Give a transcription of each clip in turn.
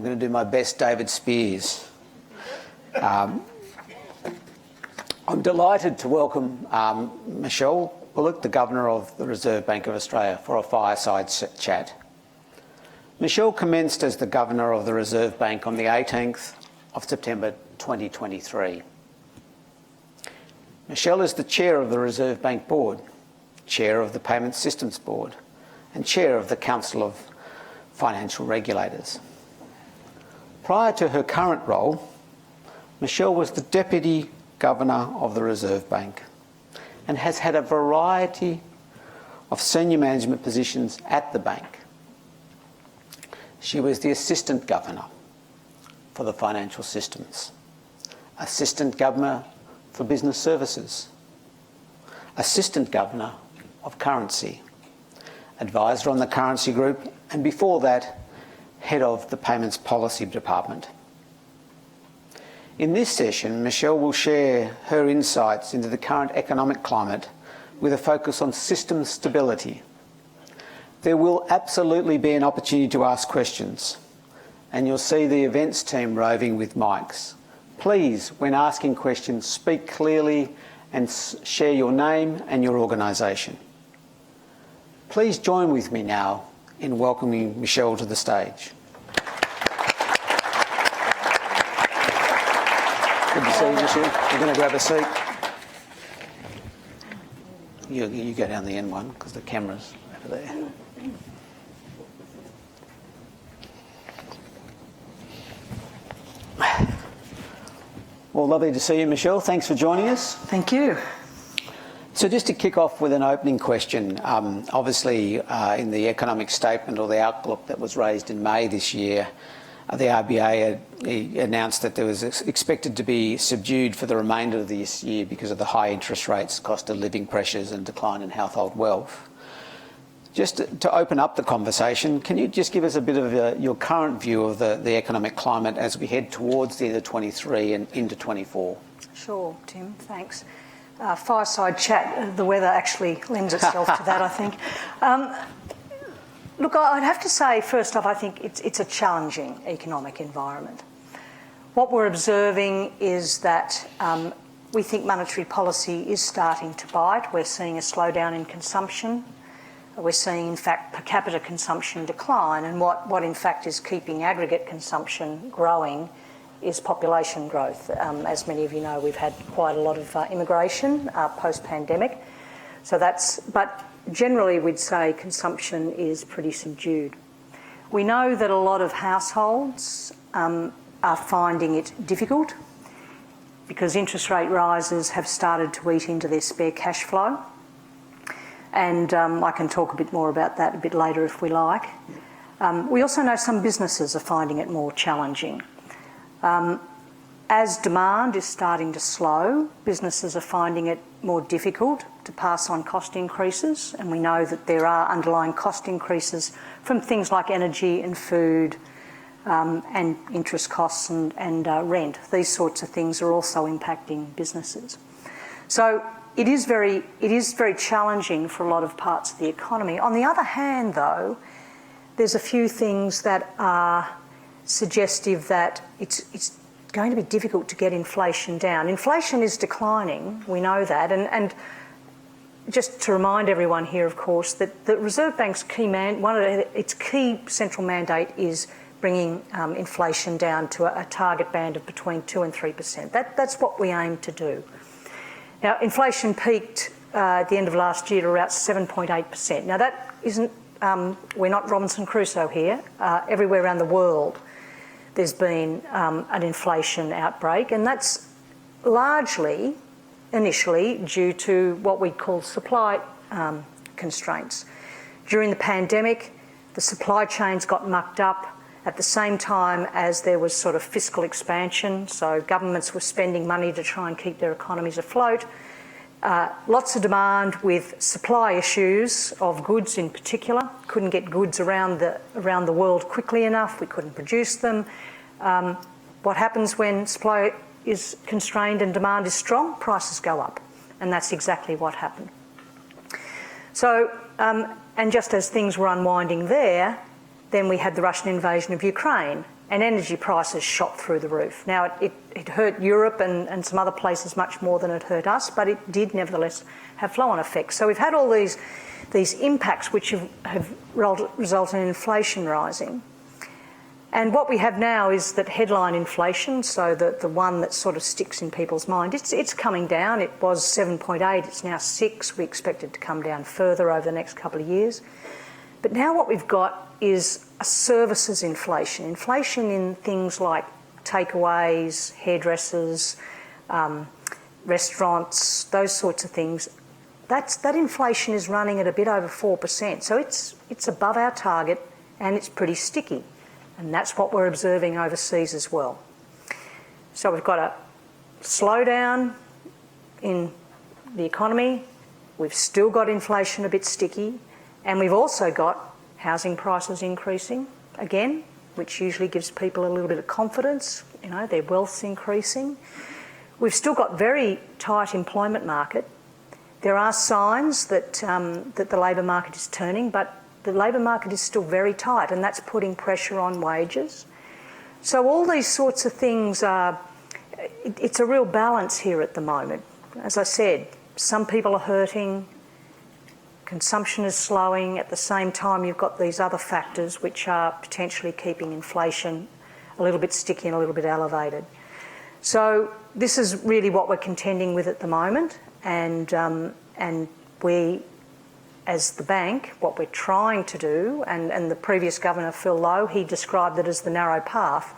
I'm going to do my best David Spears. I'm delighted to welcome Michele Bullock, the Governor of the Reserve Bank of Australia, for a fireside chat. Michele commenced as the Governor of the Reserve Bank on the 18th of September 2023. Michele is the Chair of the Reserve Bank Board, Chair of the Payment Systems Board, and Chair of the Council of Financial Regulators. Prior to her current role, Michele was the Deputy Governor of the Reserve Bank and has had a variety of senior management positions at the bank. She was the Assistant Governor for the Financial Systems, Assistant Governor for Business Services, Assistant Governor of Currency, Advisor on the Currency Group, and before that, Head of the Payments Policy Department. In this session, Michele will share her insights into the current economic climate with a focus on system stability. There will absolutely be an opportunity to ask questions, and you'll see the events team roving with mics. Please, when asking questions, speak clearly and share your name and your organisation. Please join with me now in welcoming Michele to the stage. Good to see you, Michele. You're going to grab a seat. You go down the end one because the camera's over there. Well, lovely to see you, Michele. Thanks for joining us. Thank you. So just to kick off with an opening question, obviously in the economic statement or the outlook that was raised in May this year, the RBA announced that there was expected to be subdued for the remainder of this year because of the high interest rates, cost of living pressures and decline in household wealth. Just to open up the conversation, can you just give us a bit of your current view of the economic climate as we head towards the end of 23 and into 24? Sure, Tim, thanks. Fireside chat, the weather actually lends itself to that, I think. Look, I'd have to say, first off, I think it's a challenging economic environment. What we're observing is that we think monetary policy is starting to bite. We're seeing a slowdown in consumption. We're seeing, in fact, per capita consumption decline, and what in fact is keeping aggregate consumption growing is population growth. As many of you know, we've had quite a lot of immigration post-pandemic. But generally we'd say consumption is pretty subdued. We know that a lot of households are finding it difficult because interest rate rises have started to eat into their spare cash flow. And I can talk a bit more about that a bit later if we like. We also know some businesses are finding it more challenging. As demand is starting to slow, businesses are finding it more difficult to pass on cost increases, and we know that there are underlying cost increases from things like energy and food and interest costs and rent. These sorts of things are also impacting businesses. So it is very challenging for a lot of parts of the economy. On the other hand, though, there's a few things that are suggestive that it's going to be difficult to get inflation down. Inflation is declining, we know that, and just to remind everyone here, of course, that the Reserve Bank's one of its key central mandate is bringing inflation down to a target band of between 2% and 3%. That's what we aim to do. Now, inflation peaked at the end of last year to about 7.8%. Now, that isn't, we're not Robinson Crusoe here. Everywhere around the world, there's been an inflation outbreak, and that's largely, initially, due to what we call supply constraints. During the pandemic, the supply chains got mucked up at the same time as there was sort of fiscal expansion, so governments were spending money to try and keep their economies afloat. Lots of demand with supply issues of goods in particular. Couldn't get goods around the world quickly enough. We couldn't produce them. What happens when supply is constrained and demand is strong? Prices go up, and that's exactly what happened. So, and just as things were unwinding there, Then we had the Russian invasion of Ukraine, and energy prices shot through the roof. Now, it hurt Europe and some other places much more than it hurt us, but it did nevertheless have flow-on effects. So we've had all these impacts which have resulted in inflation rising. And what we have now is that headline inflation, so the one that sort of sticks in people's mind, it's coming down. It was 7.8, it's now 6. We expect it to come down further over the next couple of years. But now what we've got is a services inflation. Inflation in things like takeaways, hairdressers, restaurants, those sorts of things. That inflation is running at a bit over 4%. So it's above our target and it's pretty sticky. And that's what we're observing overseas as well. So we've got a slowdown in the economy. We've still got inflation a bit sticky. And we've also got housing prices increasing again, which usually gives people a little bit of confidence. You know, their wealth's increasing. We've still got very tight employment market. There are signs that the labour market is turning, but the labour market is still very tight, and that's putting pressure on wages. So all these sorts of things it's a real balance here at the moment. As I said, some people are hurting, consumption is slowing. At the same time, you've got these other factors which are potentially keeping inflation a little bit sticky and a little bit elevated. So this is really what we're contending with at the moment, and we, as the bank, what we're trying to do, and the previous Governor, Phil Lowe, he described it as the narrow path.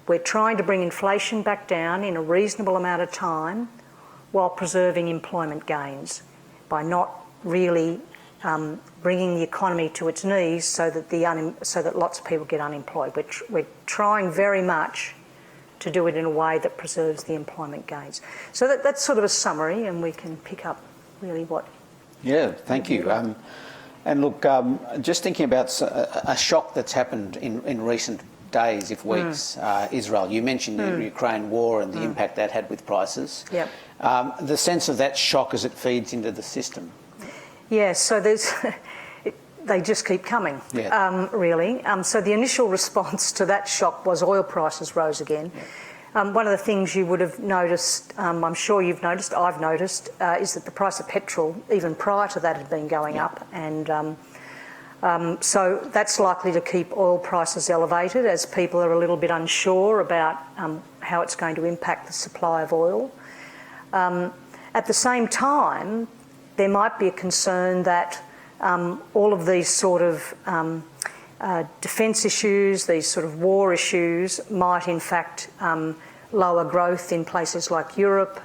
We're trying to bring inflation back down in a reasonable amount of time while preserving employment gains by not really bringing the economy to its knees so that lots of people get unemployed. We're trying very much to do it in a way that preserves the employment gains. So that's sort of a summary, and we can pick up really what... Yeah, thank you. And look, just thinking about a shock that's happened in recent days, if weeks, Israel. You mentioned the Ukraine war and the impact that had with prices. Yep. The sense of that shock as it feeds into the system. Yeah, so they just keep coming, really. So the initial response to that shock was oil prices rose again. Yeah. One of the things you would have noticed, I'm sure you've noticed, I've noticed, is that the price of petrol, even prior to that, had been going up. And so that's likely to keep oil prices elevated as people are a little bit unsure about how it's going to impact the supply of oil. At the same time, there might be a concern that all of these sort of defence issues, these sort of war issues, might in fact lower growth in places like Europe,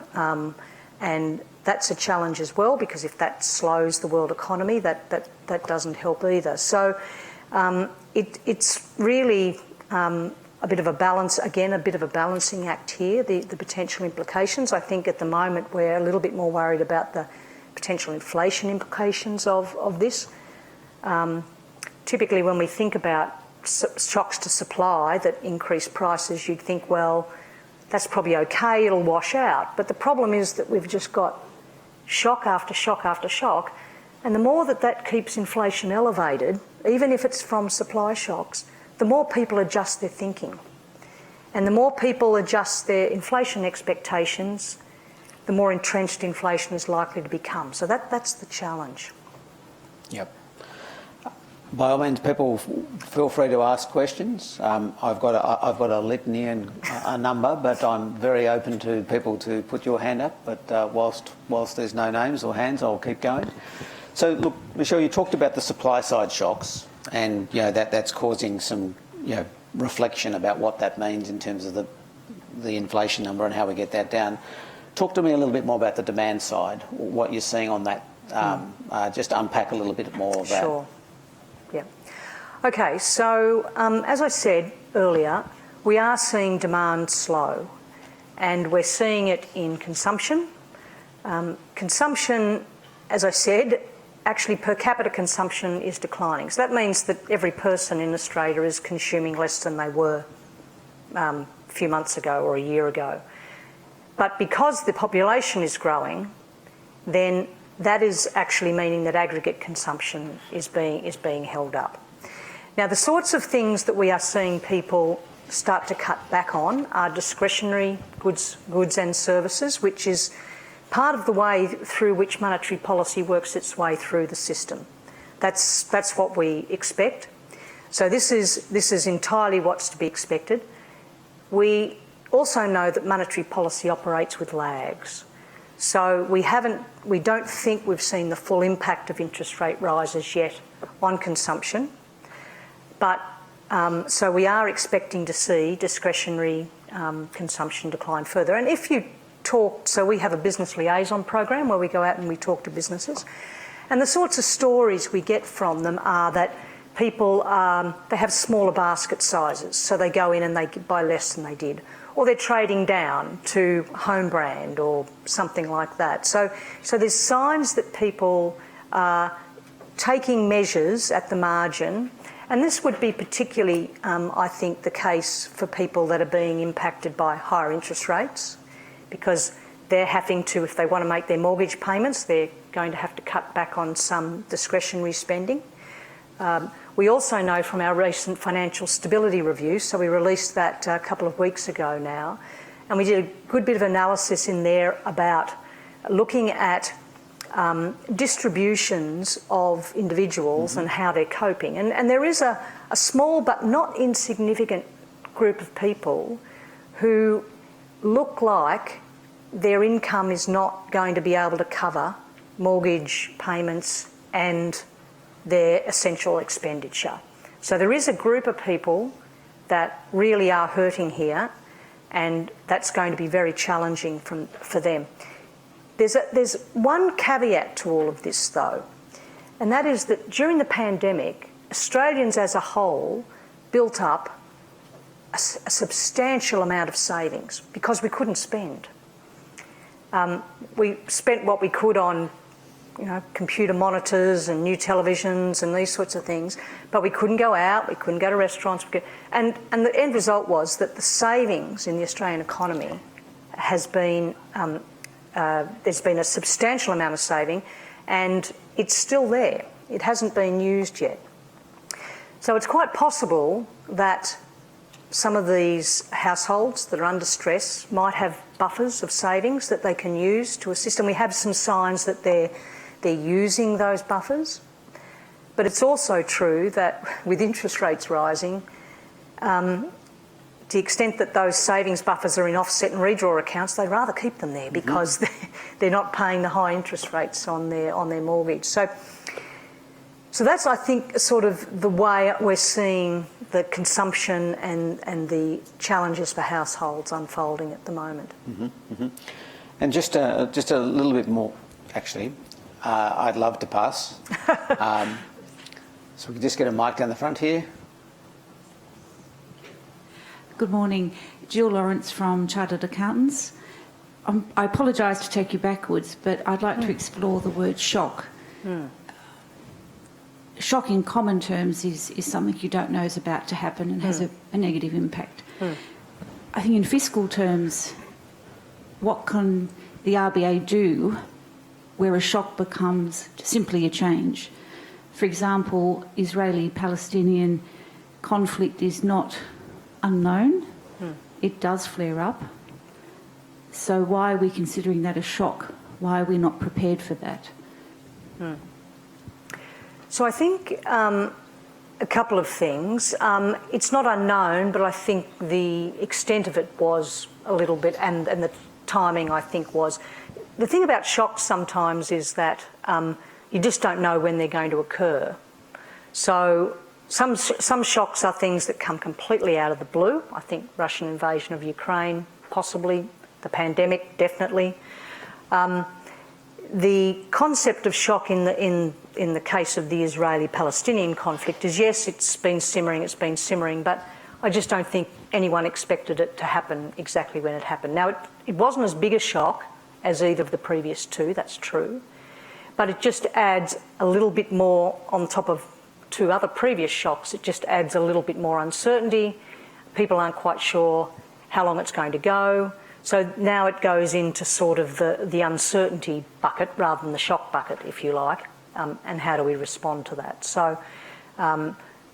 and that's a challenge as well, because if that slows the world economy, that doesn't help either. So it's really a bit of a balance, again, a bit of a balancing act here, the potential implications. I think at the moment we're a little bit more worried about the potential inflation implications of this. Typically when we think about shocks to supply that increase prices, you'd think, well, that's probably okay, it'll wash out. But the problem is that we've just got shock after shock after shock, and the more that keeps inflation elevated, even if it's from supply shocks, the more people adjust their thinking. And the more people adjust their inflation expectations, the more entrenched inflation is likely to become. So that's the challenge. Yep. By all means, people feel free to ask questions. I've got a litany and a number, but I'm very open to people to put your hand up. But whilst there's no names or hands, I'll keep going. So look, Michele, you talked about the supply side shocks, and that's causing some reflection about what that means in terms of the inflation number and how we get that down. Talk to me a little bit more about the demand side, what you're seeing on that. Just unpack a little bit more of that. Sure. Yeah. Okay, so as I said earlier, we are seeing demand slow, and we're seeing it in consumption. Consumption, as I said, actually per capita consumption is declining. So that means that every person in Australia is consuming less than they were a few months ago or a year ago. But because the population is growing, then that is actually meaning that aggregate consumption is being held up. Now, the sorts of things that we are seeing people start to cut back on are discretionary goods and services, which is part of the way through which monetary policy works its way through the system. That's what we expect. So this is entirely what's to be expected. We also know that monetary policy operates with lags. So we don't think we've seen the full impact of interest rate rises yet on consumption, but so we are expecting to see discretionary consumption decline further. And if you talk, so we have a business liaison program where we go out and we talk to businesses, and the sorts of stories we get from them are that people, they have smaller basket sizes, so they go in and they buy less than they did, or they're trading down to home brand or something like that. So there's signs that people are taking measures at the margin, and this would be particularly, I think, the case for people that are being impacted by higher interest rates, because they're having to, if they want to make their mortgage payments, they're going to have to cut back on some discretionary spending. We also know from our recent financial stability review, so we released that a couple of weeks ago now, and we did a good bit of analysis in there about looking at distributions of individuals and how they're coping. And there is a small but not insignificant group of people who look like their income is not going to be able to cover mortgage payments and their essential expenditure. So there is a group of people that really are hurting here, and that's going to be very challenging for them. There's one caveat to all of this though, and that is that during the pandemic, Australians as a whole built up a substantial amount of savings because we couldn't spend. We spent what we could on computer monitors and new televisions and these sorts of things, but we couldn't go out, we couldn't go to restaurants, and the end result was that the savings in the Australian economy has been, there's been a substantial amount of saving, and it's still there. It hasn't been used yet. So it's quite possible that some of these households that are under stress might have buffers of savings that they can use to assist, and we have some signs that they're using those buffers. But it's also true that with interest rates rising, to the extent that those savings buffers are in offset and redraw accounts, they'd rather keep them there because they're not paying the high interest rates on their mortgage. So that's, I think, sort of the way we're seeing the consumption and the challenges for households unfolding at the moment. And just a little bit more, actually. I'd love to pass. So we can just get a mic down the front here. Good morning. Jill Lawrence from Chartered Accountants. I apologise to take you backwards, but I'd like to explore the word shock. Shock in common terms is something you don't know is about to happen and has a negative impact. I think in fiscal terms, what can the RBA do where a shock becomes simply a change? For example, Israeli-Palestinian conflict is not unknown. It does flare up. So why are we considering that a shock? Why are we not prepared for that? So I think a couple of things. It's not unknown, but I think the extent of it was a little bit, and the timing, I think, was. The thing about shocks sometimes is that you just don't know when they're going to occur. So some shocks are things that come completely out of the blue. I think Russian invasion of Ukraine, possibly. The pandemic, definitely. The concept of shock in the case of the Israeli-Palestinian conflict is, yes, it's been simmering, but I just don't think anyone expected it to happen exactly when it happened. Now, it wasn't as big a shock as either of the previous two, that's true, but it just adds a little bit more on top of two other previous shocks. It just adds a little bit more uncertainty. People aren't quite sure how long it's going to go. So now it goes into sort of the uncertainty bucket rather than the shock bucket, if you like, and how do we respond to that? So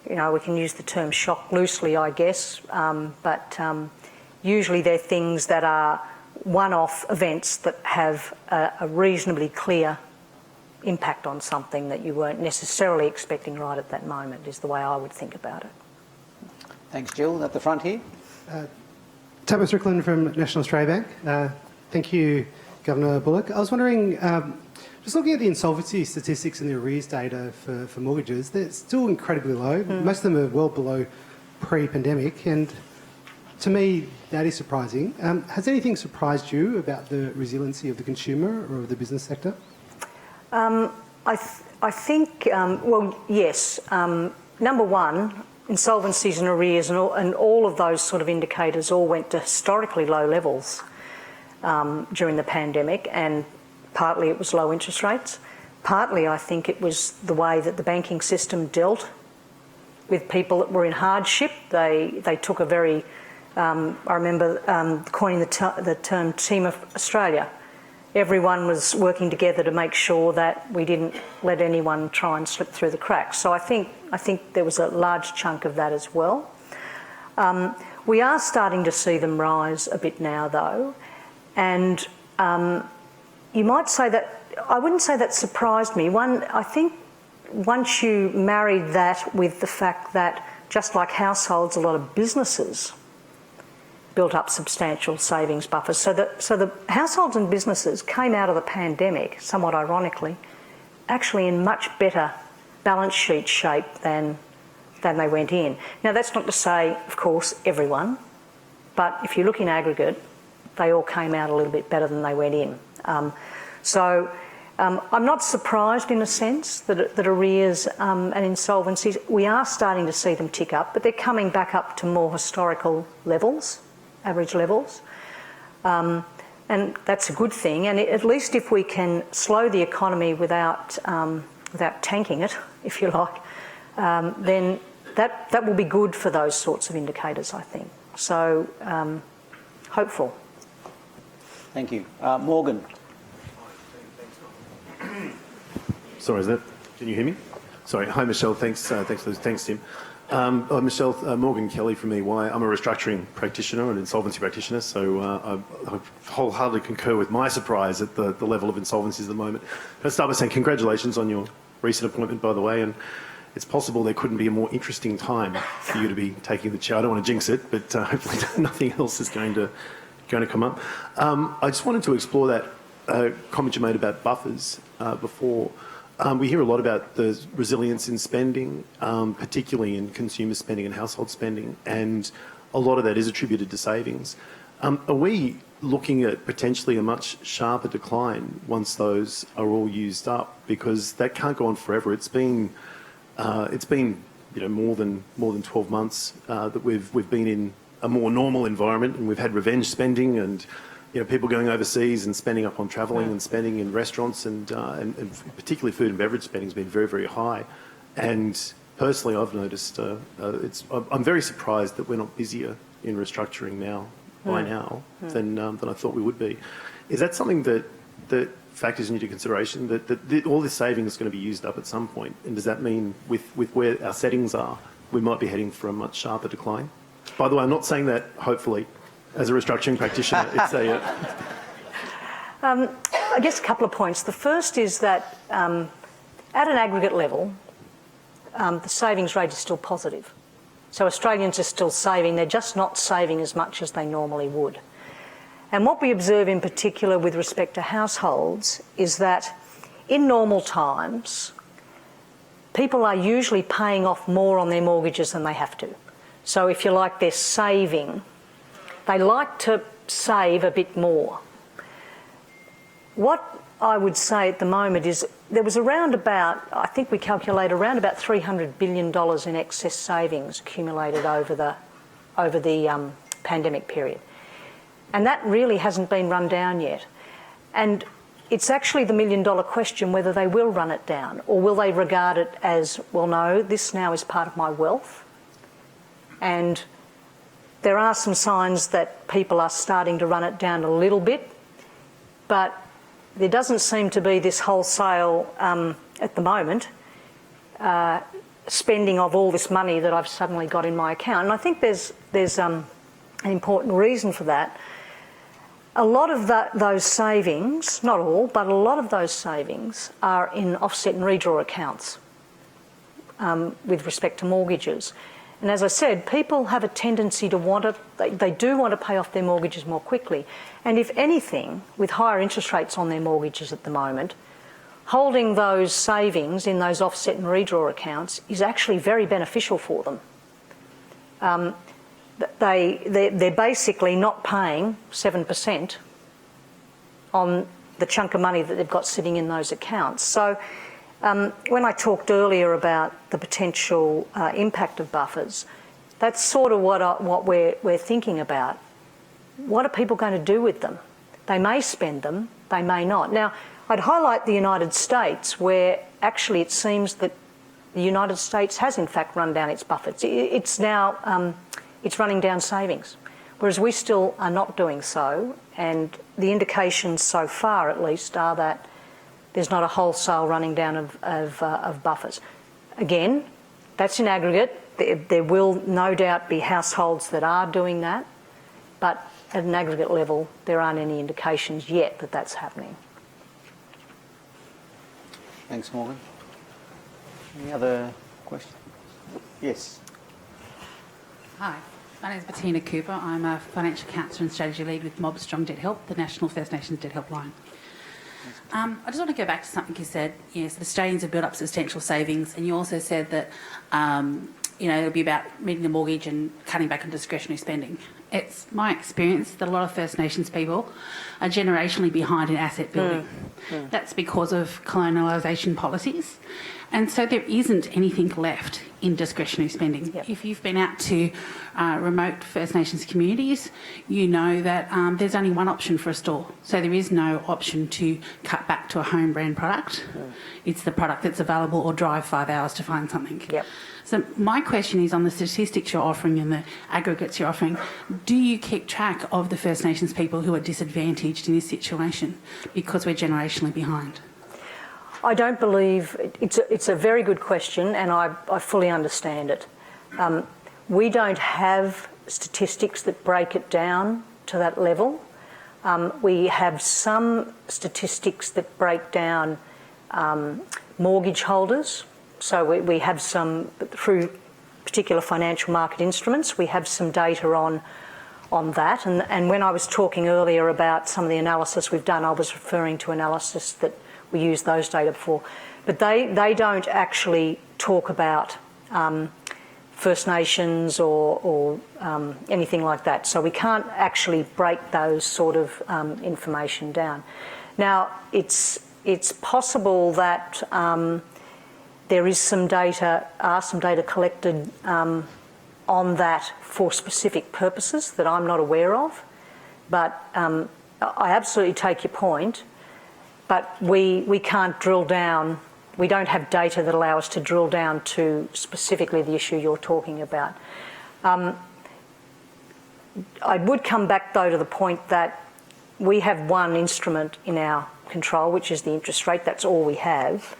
you know, we can use the term shock loosely, I guess, but usually they're things that are one-off events that have a reasonably clear impact on something that you weren't necessarily expecting right at that moment, is the way I would think about it. Thanks, Jill. At the front here. Tabitha Strickland from National Australia Bank. Thank you, Governor Bullock. I was wondering, just looking at the insolvency statistics and the arrears data for mortgages, they're still incredibly low. Most of them are well below pre-pandemic, and to me, that is surprising. Has anything surprised you about the resiliency of the consumer or of the business sector? I think, well, yes. Number one, insolvencies and arrears and all of those sort of indicators all went to historically low levels during the pandemic, and partly it was low interest rates. Partly I think it was the way that the banking system dealt with people that were in hardship. They took a very, I remember coining the term Team of Australia. Everyone was working together to make sure that we didn't let anyone try and slip through the cracks. So I think there was a large chunk of that as well. We are starting to see them rise a bit now, though, and you might say that, I wouldn't say that surprised me. I think once you married that with the fact that, just like households, a lot of businesses built up substantial savings buffers. So the households and businesses came out of the pandemic, somewhat ironically, actually in much better balance sheet shape than they went in. Now, that's not to say, of course, everyone, but if you look in aggregate, they all came out a little bit better than they went in. I'm not surprised in a sense that arrears and insolvencies, we are starting to see them tick up, but they're coming back up to more historical levels, average levels. And that's a good thing. And at least if we can slow the economy without tanking it, if you like, then that will be good for those sorts of indicators, I think. So, hopeful. Thank you. Morgan. Sorry, can you hear me? Sorry. Hi, Michelle. Thanks, thanks, Tim. Michelle, Morgan Kelly from EY. I'm a restructuring practitioner and insolvency practitioner, so I wholeheartedly concur with my surprise at the level of insolvencies at the moment. Let's start by saying congratulations on your recent appointment, by the way, and it's possible there couldn't be a more interesting time for you to be taking the chair. I don't want to jinx it, but hopefully nothing else is going to come up. I just wanted to explore that comment you made about buffers before. We hear a lot about the resilience in spending, particularly in consumer spending and household spending, and a lot of that is attributed to savings. Are we looking at potentially a much sharper decline once those are all used up? Because that can't go on forever. It's been more than 12 months that we've been in a more normal environment, and we've had revenge spending and people going overseas and spending up on travelling and spending in restaurants, and particularly food and beverage spending has been very, very high. And personally, I've noticed I'm very surprised that we're not busier in restructuring now than I thought we would be. Is that something that factors into consideration, that all this saving is going to be used up at some point? And does that mean with where our settings are, we might be heading for a much sharper decline? By the way, I'm not saying that, hopefully, as a restructuring practitioner. It's I guess a couple of points. The first is that at an aggregate level, the savings rate is still positive. So Australians are still saving, they're just not saving as much as they normally would. And what we observe in particular with respect to households is that in normal times, people are usually paying off more on their mortgages than they have to. So if you like, they're saving. They like to save a bit more. What I would say at the moment is there was around about, I think we calculate around about $300 billion in excess savings accumulated over the pandemic period. And that really hasn't been run down yet. And it's actually the million-dollar question whether they will run it down, or will they regard it as, well, no, this now is part of my wealth. And there are some signs that people are starting to run it down a little bit, but there doesn't seem to be this wholesale, at the moment, spending of all this money that I've suddenly got in my account. And I think there's an important reason for that. A lot of those savings, not all, but a lot of those savings are in offset and redraw accounts with respect to mortgages. And as I said, people have a tendency to they do want to pay off their mortgages more quickly. And if anything, with higher interest rates on their mortgages at the moment, holding those savings in those offset and redraw accounts is actually very beneficial for them. They're basically not paying 7% on the chunk of money that they've got sitting in those accounts. So when I talked earlier about the potential impact of buffers, that's sort of what we're thinking about. What are people going to do with them? They may spend them, they may not. Now, I'd highlight the United States, where actually it seems that the United States has in fact run down its buffers. It's now it's running down savings, whereas we still are not doing so, and the indications so far at least are that there's not a wholesale running down of buffers. Again, that's in aggregate. There will no doubt be households that are doing that, but at an aggregate level there aren't any indications yet that that's happening. Thanks, Morgan. Any other questions? Yes. Hi, my name is Bettina Cooper. I'm a financial counsellor and strategy lead with Mob Strong Debt Help, the National First Nations Debt Helpline. I just want to go back to something you said. Yes, Australians have built up substantial savings, and you also said that it'll be about meeting the mortgage and cutting back on discretionary spending. It's my experience that a lot of First Nations people are generationally behind in asset building. That's because of colonialisation policies. And so there isn't anything left in discretionary spending. Yep. If you've been out to remote First Nations communities, you know that there's only one option for a store. So there is no option to cut back to a home brand product. It's the product that's available, or drive 5 hours to find something. Yep. So my question is, on the statistics you're offering and the aggregates you're offering, do you keep track of the First Nations people who are disadvantaged in this situation because we're generationally behind? I don't believe it's a very good question, and I fully understand it. We don't have statistics that break it down to that level. We have some statistics that break down mortgage holders. So we have some, through particular financial market instruments, we have some data on that. And when I was talking earlier about some of the analysis we've done, I was referring to analysis that we use those data for. But they don't actually talk about First Nations or anything like that. So we can't actually break those sort of information down. Now, it's possible that there is some data collected on that for specific purposes that I'm not aware of. But I absolutely take your point. But we can't drill down. We don't have data that allow us to drill down to specifically the issue you're talking about. I would come back, though, to the point that we have one instrument in our control, which is the interest rate. That's all we have.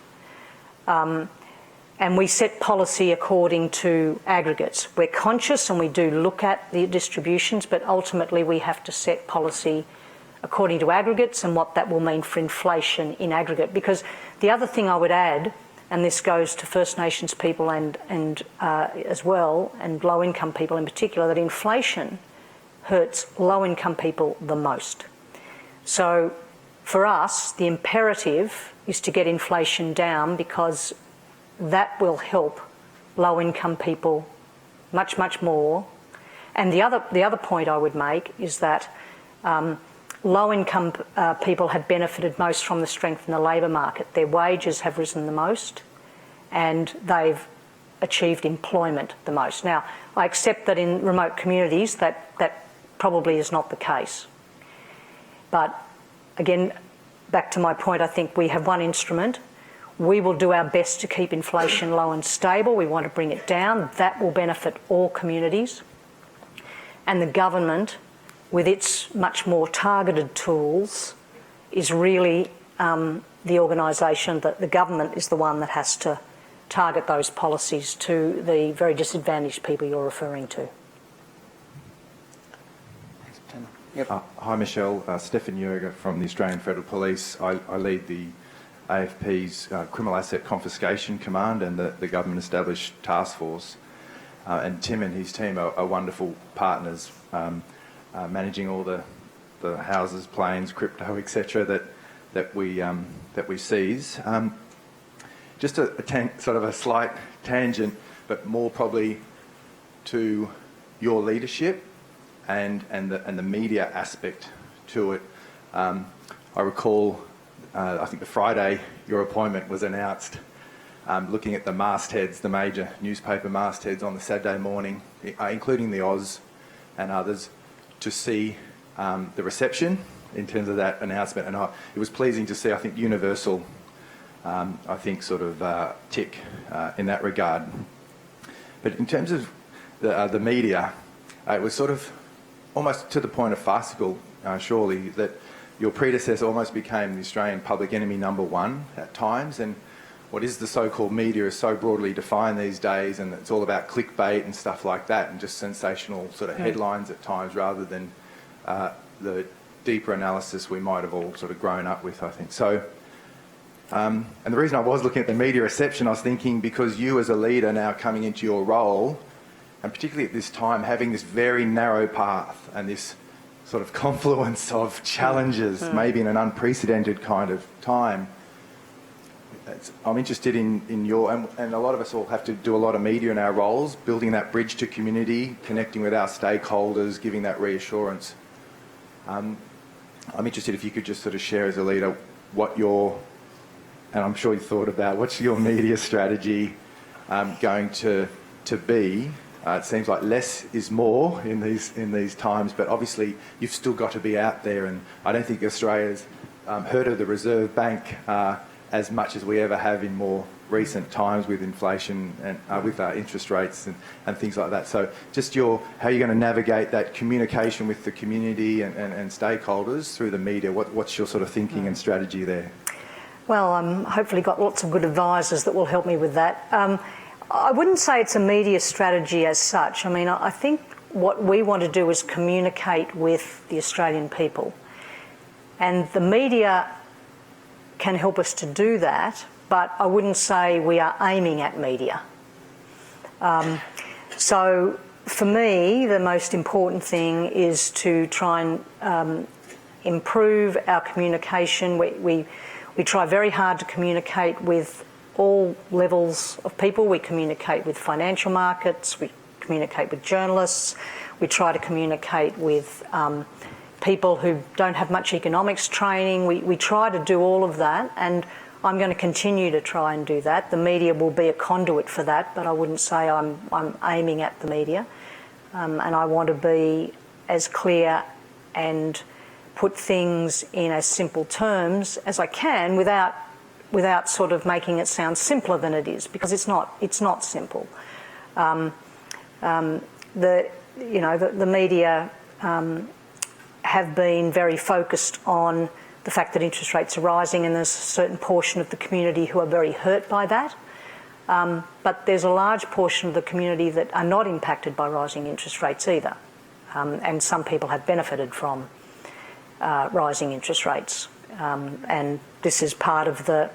And we set policy according to aggregates. We're conscious and we do look at the distributions, but ultimately we have to set policy according to aggregates and what that will mean for inflation in aggregate. Because the other thing I would add, and this goes to First Nations people and as well, and low-income people in particular, that inflation hurts low-income people the most. So for us, the imperative is to get inflation down, because that will help low-income people much, much more. And the other point I would make is that low-income people have benefited most from the strength in the labour market. Their wages have risen the most, and they've achieved employment the most. Now, I accept that in remote communities that probably is not the case. But again, back to my point, I think we have one instrument. We will do our best to keep inflation low and stable. We want to bring it down. That will benefit all communities. And the government, with its much more targeted tools, is really the organisation that the government is the one that has to target those policies to the very disadvantaged people you're referring to. Yep. Hi Michelle, Stefan Jurger from the Australian Federal Police. I lead the AFP's Criminal Asset Confiscation Command and the government established task force. And Tim and his team are wonderful partners, managing all the houses, planes, crypto, etc. that we seize. Just sort of a slight tangent, but more probably to your leadership and the media aspect to it. I recall, I think the Friday your appointment was announced, looking at the mastheads, the major newspaper mastheads on the Saturday morning, including the Oz and others, to see the reception in terms of that announcement. And it was pleasing to see, I think, universal, I think, sort of tick in that regard. But in terms of the media, it was sort of almost to the point of farcical, surely, that your predecessor almost became the Australian public enemy #1 at times, and what is the so-called media is so broadly defined these days, and it's all about clickbait and stuff like that, and just sensational sort of headlines at times, rather than the deeper analysis we might have all sort of grown up with, I think. So, and the reason I was looking at the media reception, I was thinking, because you as a leader now coming into your role, and particularly at this time, having this very narrow path and this sort of confluence of challenges, maybe in an unprecedented kind of time, I'm interested in your, and a lot of us all have to do a lot of media in our roles, building that bridge to community, connecting with our stakeholders, giving that reassurance. I'm interested if you could just sort of share as a leader what your, and I'm sure you thought about, what's your media strategy going to be? It seems like less is more in these times, but obviously you've still got to be out there, and I don't think Australia's heard of the Reserve Bank as much as we ever have in more recent times with inflation and with interest rates and things like that. So just how you're going to navigate that communication with the community and stakeholders through the media. What's your sort of thinking and strategy there? Well, hopefully got lots of good advisors that will help me with that. I wouldn't say it's a media strategy as such. I mean, I think what we want to do is communicate with the Australian people. And the media can help us to do that, but I wouldn't say we are aiming at media. So for me, the most important thing is to try and improve our communication. We try very hard to communicate with all levels of people. We communicate with financial markets, we communicate with journalists, we try to communicate with people who don't have much economics training. We try to do all of that, and I'm going to continue to try and do that. The media will be a conduit for that, but I wouldn't say I'm aiming at the media. And I want to be as clear and put things in as simple terms as I can without sort of making it sound simpler than it is, because it's not simple. The media have been very focused on the fact that interest rates are rising, and there's a certain portion of the community who are very hurt by that. But there's a large portion of the community that are not impacted by rising interest rates either. And some people have benefited from rising interest rates. And this is part of the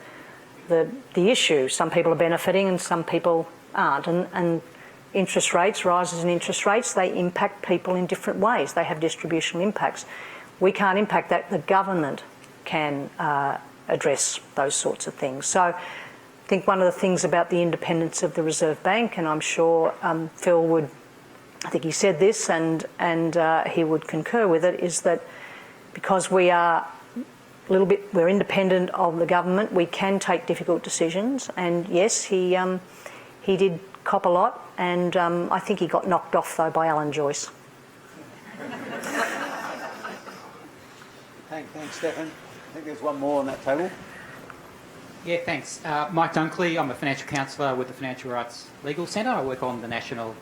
issue. Some people are benefiting and some people aren't. And interest rates, rises in interest rates, they impact people in different ways. They have distributional impacts. We can't impact that. The government can address those sorts of things. So I think one of the things about the independence of the Reserve Bank, and I'm sure Phil would, I think he said this and he would concur with it, is that because we are we're independent of the government, we can take difficult decisions. And yes, he did cop a lot, and I think he got knocked off though by Alan Joyce. Thanks, Stefan. I think there's one more on that table. Yeah, thanks. Mike Dunkley, I'm a financial counsellor with the Financial Rights Legal Centre. I work on the National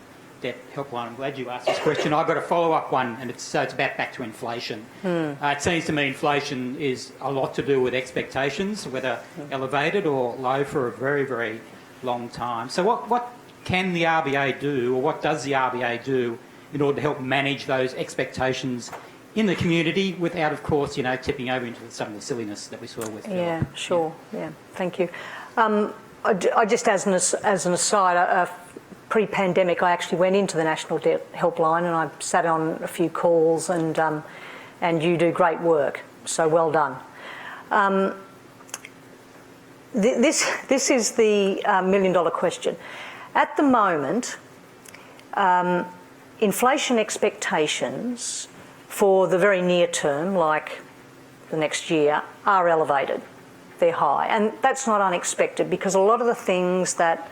Debt Helpline. I'm glad you asked this question. I've got a follow-up one, and it's about back to inflation. It seems to me inflation is a lot to do with expectations, whether elevated or low for a very, very long time. So what can the RBA do, or what does the RBA do in order to help manage those expectations in the community without, of course, tipping over into some of the silliness that we saw with... Yeah, sure. Yeah, thank you. I just, as an aside, pre-pandemic, I actually went into the National Debt Helpline and I sat on a few calls, and you do great work, so well done. This is the million-dollar question. At the moment, inflation expectations for the very near term, like the next year, are elevated. They're high, and that's not unexpected, because a lot of the things that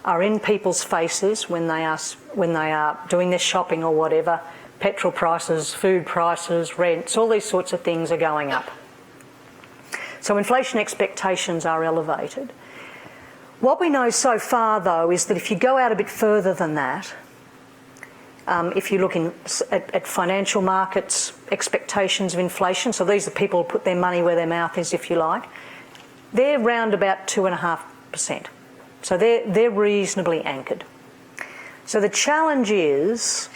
are in people's faces when they are doing their shopping or whatever, petrol prices, food prices, rents, all these sorts of things are going up. So inflation expectations are elevated. What we know so far, though, is that if you go out a bit further than that, if you look at financial markets expectations of inflation, so these are people who put their money where their mouth is, if you like, they're round about 2.5%. So they're reasonably anchored. So the challenge is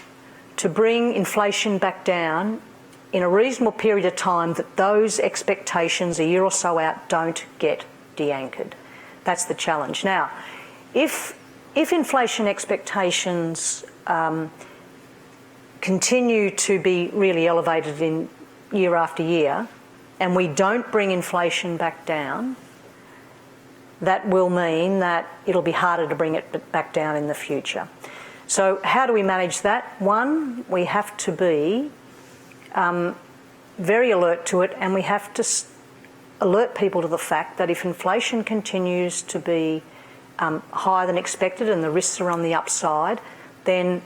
to bring inflation back down in a reasonable period of time, that those expectations a year or so out don't get de-anchored. That's the challenge. Now, if inflation expectations continue to be really elevated in year after year, and we don't bring inflation back down, that will mean that it'll be harder to bring it back down in the future. So how do we manage that? One, we have to be very alert to it, and we have to alert people to the fact that if inflation continues to be higher than expected and the risks are on the upside, then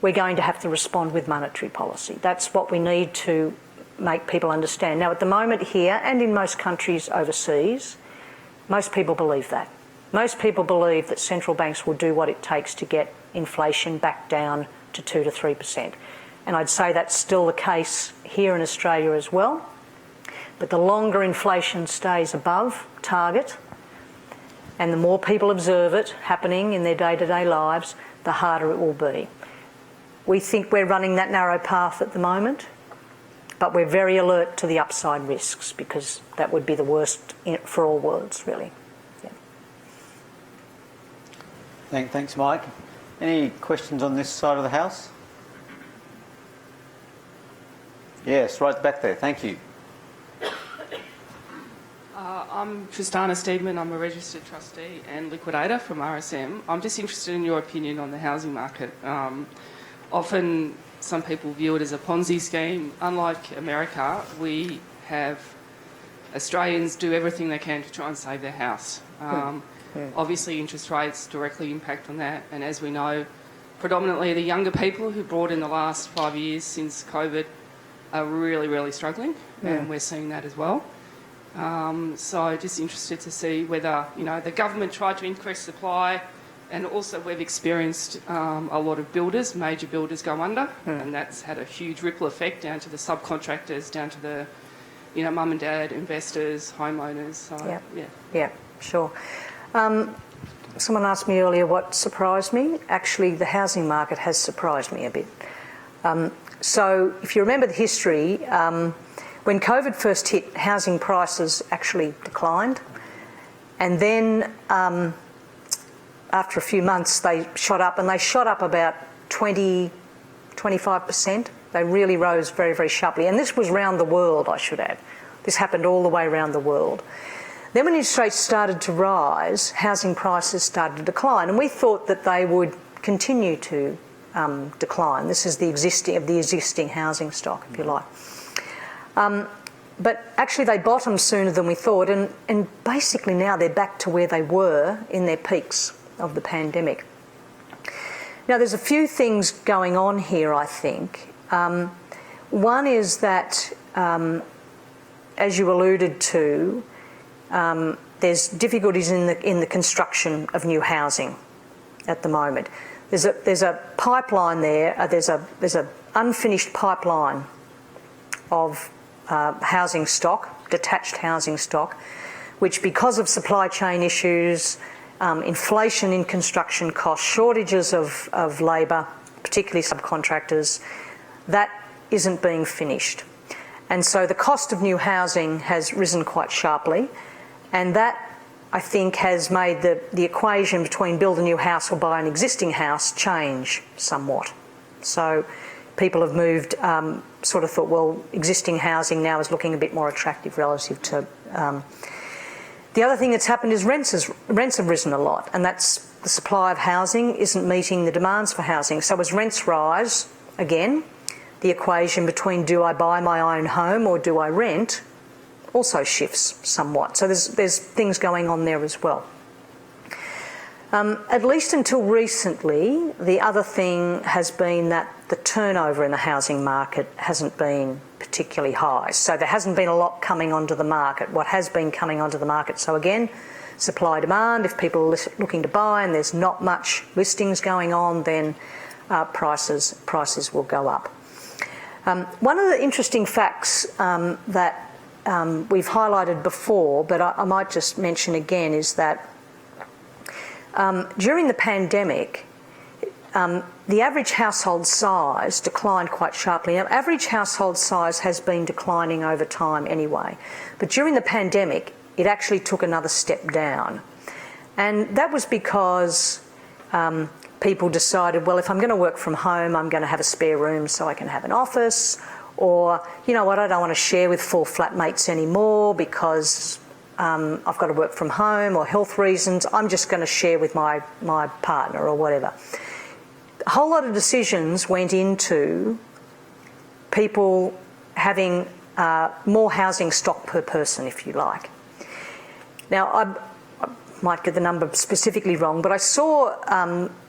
we're going to have to respond with monetary policy. That's what we need to make people understand. Now, at the moment here, and in most countries overseas, most people believe that. Most people believe that central banks will do what it takes to get inflation back down to 2 to 3%. And I'd say that's still the case here in Australia as well. But the longer inflation stays above target, and the more people observe it happening in their day-to-day lives, the harder it will be. We think we're running that narrow path at the moment, but we're very alert to the upside risks, because that would be the worst for all worlds, really. Yeah. Thanks, Mike. Any questions on this side of the House? Yes, right back there. Thank you. I'm Tristana Steedman. I'm a registered trustee and liquidator from RSM. I'm just interested in your opinion on the housing market. Often some people view it as a Ponzi scheme. Unlike America, we have Australians do everything they can to try and save their house. Obviously, interest rates directly impact on that, and as we know, predominantly the younger people who brought in the last 5 years since COVID are really, really struggling, and we're seeing that as well. So just interested to see whether, the government tried to increase supply, and also we've experienced a lot of builders, major builders, go under, and that's had a huge ripple effect down to the subcontractors, down to the, mum and dad, investors, homeowners. So, yeah, sure. Someone asked me earlier what surprised me. Actually, the housing market has surprised me a bit. So if you remember the history, when COVID first hit, housing prices actually declined. And then after a few months, they shot up, and they shot up about 25%. They really rose very, very sharply. And this was around the world, I should add. This happened all the way around the world. Then when interest rates started to rise, housing prices started to decline, and we thought that they would continue to decline. This is the existing housing stock, if you like. But actually they bottomed sooner than we thought, and basically now they're back to where they were in their peaks of the pandemic. Now there's a few things going on here, I think. One is that, as you alluded to, there's difficulties in the construction of new housing at the moment. There's a pipeline there. There's a unfinished pipeline of housing stock, detached housing stock, which, because of supply chain issues inflation in construction costs, shortages of labour, particularly subcontractors, that isn't being finished. And so the cost of new housing has risen quite sharply, and that, I think, has made the equation between build a new house or buy an existing house change somewhat. So people have moved, sort of thought, well, existing housing now is looking a bit more attractive relative to... The other thing that's happened is rents have risen a lot, and that's the supply of housing isn't meeting the demands for housing. So as rents rise, again, the equation between do I buy my own home or do I rent also shifts somewhat. So there's things going on there as well. At least until recently, the other thing has been that the turnover in the housing market hasn't been particularly high. So there hasn't been a lot coming onto the market. What has been coming onto the market, so again, supply demand, if people are looking to buy and there's not much listings going on, then prices will go up. One of the interesting facts that we've highlighted before, but I might just mention again, is that during the pandemic, the average household size declined quite sharply. Now, average household size has been declining over time anyway, but during the pandemic, it actually took another step down. And that was because people decided, well, if I'm going to work from home, I'm going to have a spare room so I can have an office, or, you know what, I don't want to share with 4 flatmates anymore because I've got to work from home, or health reasons, I'm just going to share with my partner or whatever. A whole lot of decisions went into people having more housing stock per person, if you like. Now, I might get the number specifically wrong, but I saw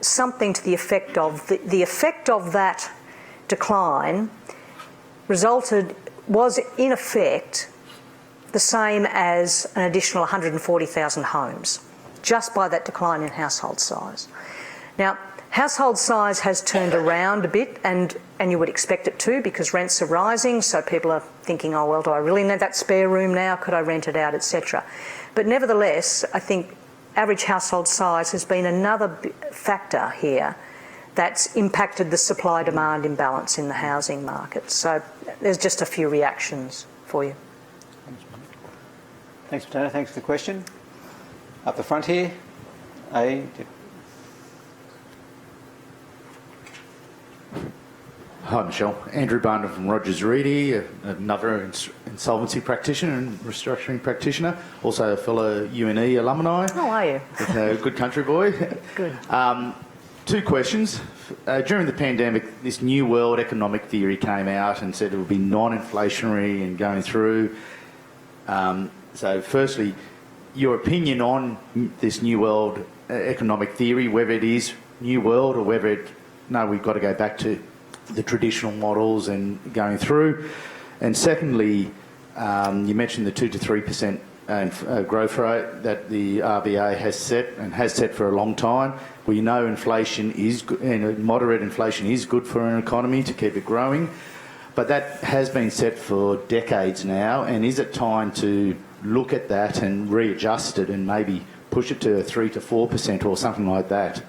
something to the effect of the effect of that decline was in effect the same as an additional 140,000 homes, just by that decline in household size. Now, household size has turned around a bit, and you would expect it to, because rents are rising, so people are thinking, oh, well, do I really need that spare room now? Could I rent it out, etc.? But nevertheless, I think average household size has been another factor here that's impacted the supply-demand imbalance in the housing market. So there's just a few reactions for you. Thanks, Bettina. Thanks for the question. Up the front here. Hi, Michelle. Andrew Barner from Rogers Reedy, another insolvency practitioner and restructuring practitioner, also a fellow UNE alumni. How are you? A good country boy. Good. 2 questions. During the pandemic, this New World economic theory came out and said it would be non-inflationary and going through. So firstly, your opinion on this New World economic theory, whether it is New World or whether we've got to go back to the traditional models and going through. And secondly, you mentioned the 2 to 3% growth rate that the RBA has set for a long time. We know inflation is good, and moderate inflation is good for an economy to keep it growing, but that has been set for decades now. And is it time to look at that and readjust it and maybe push it to 3 to 4% or something like that?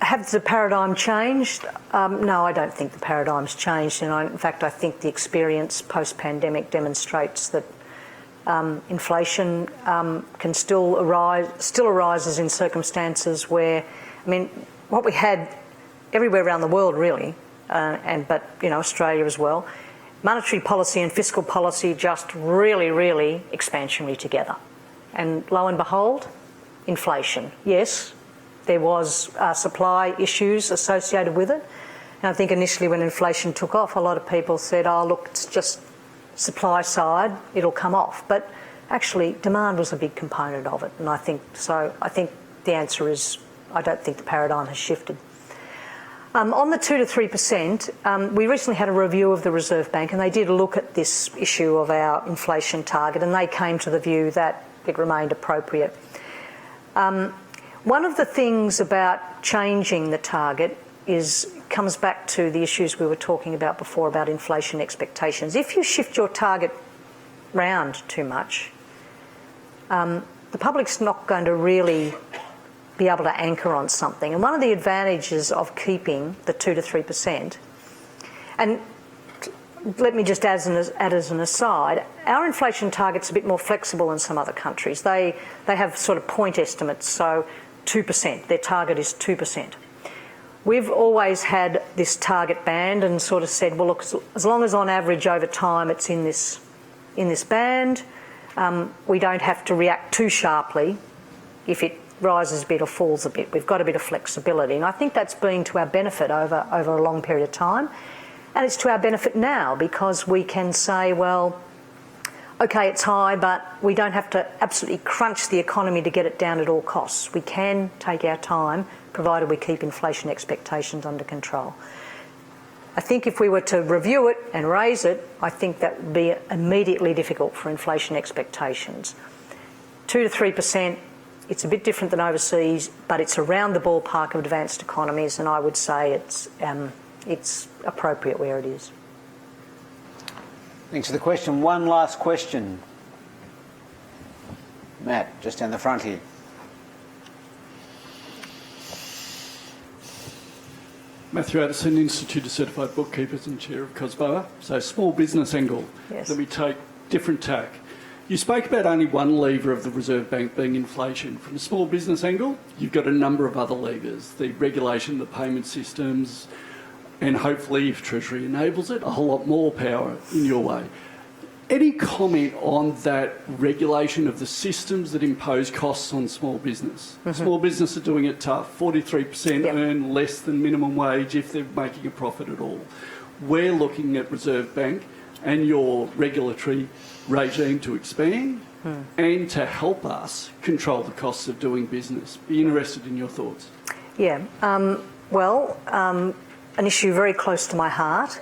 Has the paradigm changed? No, I don't think the paradigm's changed. And in fact, I think the experience post-pandemic demonstrates that inflation can still arises in circumstances where, I mean, what we had everywhere around the world really, but Australia as well, monetary policy and fiscal policy just really, really expansionary together. And lo and behold, inflation. Yes, there was supply issues associated with it. And I think initially when inflation took off, a lot of people said, oh, look, it's just supply side, it'll come off. But actually, demand was a big component of it. And I think the answer is, I don't think the paradigm has shifted. On the 2 to 3%, we recently had a review of the Reserve Bank, and they did look at this issue of our inflation target, and they came to the view that it remained appropriate. One of the things about changing the target comes back to the issues we were talking about before about inflation expectations. If you shift your target round too much, the public's not going to really be able to anchor on something. And one of the advantages of keeping the 2 to 3%, and let me just add as an aside, our inflation target's a bit more flexible than some other countries. They have sort of point estimates, so 2%, their target is 2%. We've always had this target band and sort of said, well, look, as long as on average over time it's in this band, we don't have to react too sharply if it rises a bit or falls a bit. We've got a bit of flexibility, and I think that's been to our benefit over a long period of time. And it's to our benefit now because we can say, well, okay, it's high, but we don't have to absolutely crunch the economy to get it down at all costs. We can take our time, provided we keep inflation expectations under control. I think if we were to review it and raise it, I think that would be immediately difficult for inflation expectations. 2 to 3%, it's a bit different than overseas, but it's around the ballpark of advanced economies, and I would say it's appropriate where it is. Thanks for the question. One last question. Matt, just down the front here. Matthew Addison, Institute of Certified Bookkeepers and Chair of COSBOA. So small business angle. Yes. Let me take different tack. You spoke about only one lever of the Reserve Bank being inflation. From a small business angle, you've got a number of other levers, the regulation, the payment systems, and hopefully, if Treasury enables it, a whole lot more power in your way. Any comment on that regulation of the systems that impose costs on small business? Mm-hmm. Small business are doing it tough. 43% earn less than minimum wage if they're making a profit at all. We're looking at Reserve Bank and your regulatory regime to expand and to help us control the costs of doing business. Be interested in your thoughts. Yeah. An issue very close to my heart,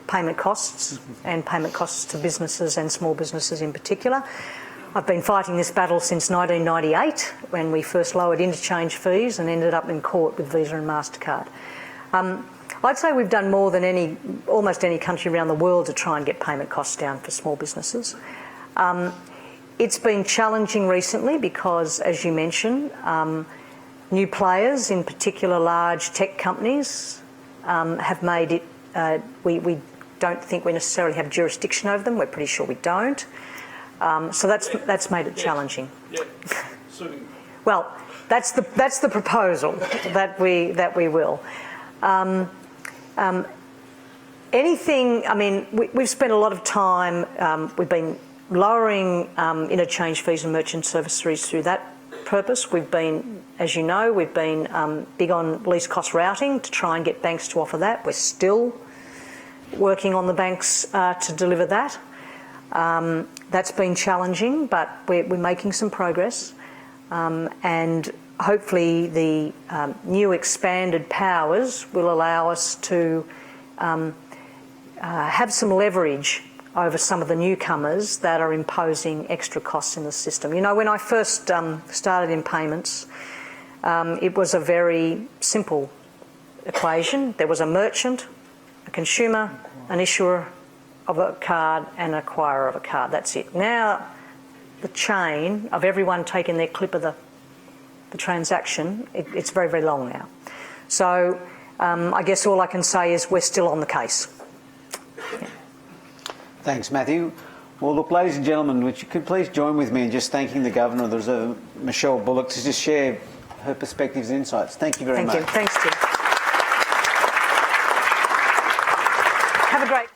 payment costs and payment costs to businesses and small businesses in particular. I've been fighting this battle since 1998 when we first lowered interchange fees and ended up in court with Visa and MasterCard. I'd say we've done more than almost any country around the world to try and get payment costs down for small businesses. It's been challenging recently because, as you mentioned, new players, in particular large tech companies, have made it, we don't think we necessarily have jurisdiction over them. We're pretty sure we don't. So that's made it challenging. Yeah. Well, that's the proposal that we will. We've spent a lot of time, we've been lowering interchange fees and merchant service fees through that purpose. We've been, as you know, big on least cost routing to try and get banks to offer that. We're still working on the banks to deliver that. That's been challenging, but we're making some progress. And hopefully the new expanded powers will allow us to have some leverage over some of the newcomers that are imposing extra costs in the system. You know, when I first started in payments, it was a very simple equation. There was a merchant, a consumer, an issuer of a card and an acquirer of a card. That's it. Now the chain of everyone taking their clip of the transaction, it's very, very long now. So I guess all I can say is we're still on the case. Yeah. Thanks, Matthew. Well, look, ladies and gentlemen, would you could please join with me in just thanking the Governor of the Reserve, Michele Bullock, to just share her perspectives and insights. Thank you very much. Thank you. Thanks, Tim. Have a great...